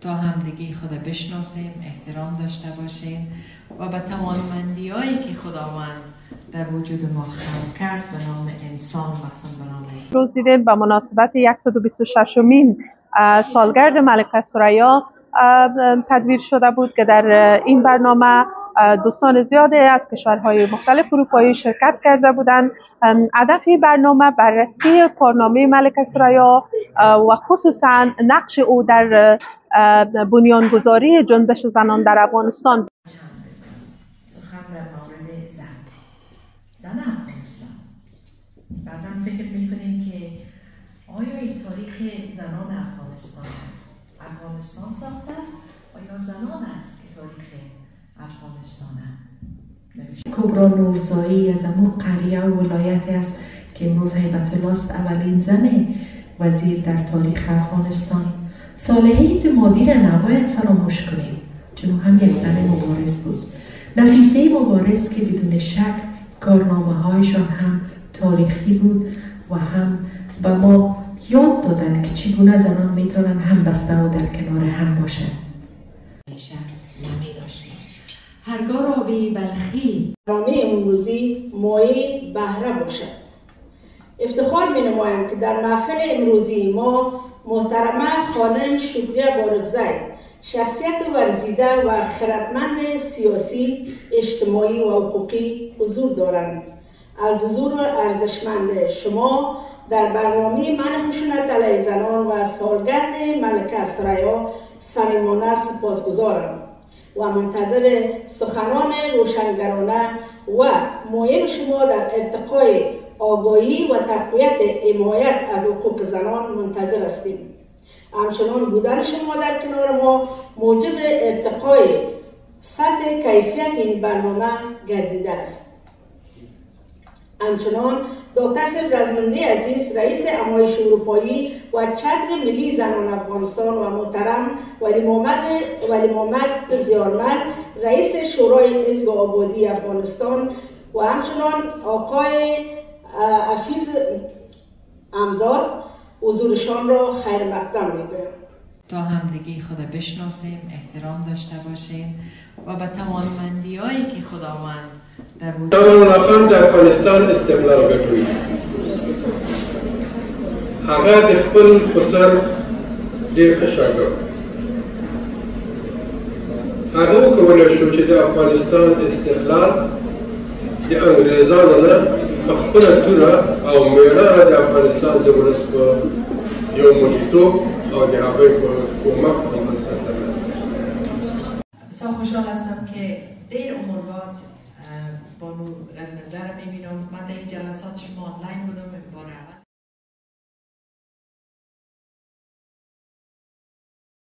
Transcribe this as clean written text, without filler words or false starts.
تا همدیگه خود بشناسیم، احترام داشته باشیم و به توانمندی‌هایی که خداوند در وجود ما خلق کرد به نام انسان، مخصوصا به نام انسان. روز دیدیم به مناسبت 126مین سالگرد ملکه ثریا تدبیر شده بود که در این برنامه دوستان زیادی از کشورهای مختلف اروپایی شرکت کرده بودند. هدف این برنامه بررسی کارنامه ملکه ثریا و خصوصا نقش او در بنیانگذاری جنبش زنان در افغانستان. سخن در مورد زن افغانستان. بعضا فکر میکنیم که آیا این تاریخ زنان افغانستان ساخته و یا زنان است که تاریخ افغانستان کبرا نورزایی از امون قریه و ولایتی است که امروز هیبت الله است اولین زن وزیر در تاریخ افغانستان. صالحه اعتمادی را نباید فراموش کنیم، چون هم یک زن مبارز بود. نفیسه مبارز که بدون شک کارنامه هایشان هم تاریخی بود و هم به ما یاد دادن که چگونه زنان میتونن هم بسته و در کنار هم باشن. میشه نمی داشتیم هرگاه رابی بلخی برنامه امروزی مایه بهره باشد. افتخار می نمایم که در محفل امروزی ما محترمه خانم شکریه بارگزی شخصیت ورزیده و خردمند سیاسی، اجتماعی و حقوقی حضور دارند. از حضور ارزشمند شما در برنامه منع خشونت علیه زنان و سالگرد ملکه ثریا صمیمانه سپاسگزارم و منتظر سخنان روشنگرانه و مهم شما در ارتقای آگاهی و تقویت حمایت از حقوق زنان منتظر هستیم. همچنان بودن شما در کنار ما موجب ارتقای سطح کیفیت این برنامه گردیده است. همچنان دکتر صاحب رزمندی عزیز رئیس همایش اروپایی و چتر ملی زنان افغانستان و محترم ولی محمد زیارمل رئیس شورای حزب آبادی افغانستان و همچنان آقای حفیظ امزاد حضورشان را خیر مقدم می‌گویم. تا همدیگه خود بشناسیم، احترام داشته باشیم و به توانمندی‌هایی که خداوند در وجود در افغانستان استقلال ګټوي. هغه د خپل خسر ډېر ښه شاګرد هغه وکولی شو چې د افغانستان استقلال د انګریزانو نه په خپله توره او مېړانه د افغانستان د ولس په یو ملتوب او د هغوی په کومک رامنځته ترلاسه کړي. بسیار خوشحال هستم که دیر عمر بعد بانو رزمنده را میبینم. من در این جلسات شما آنلاین بودم بار اول.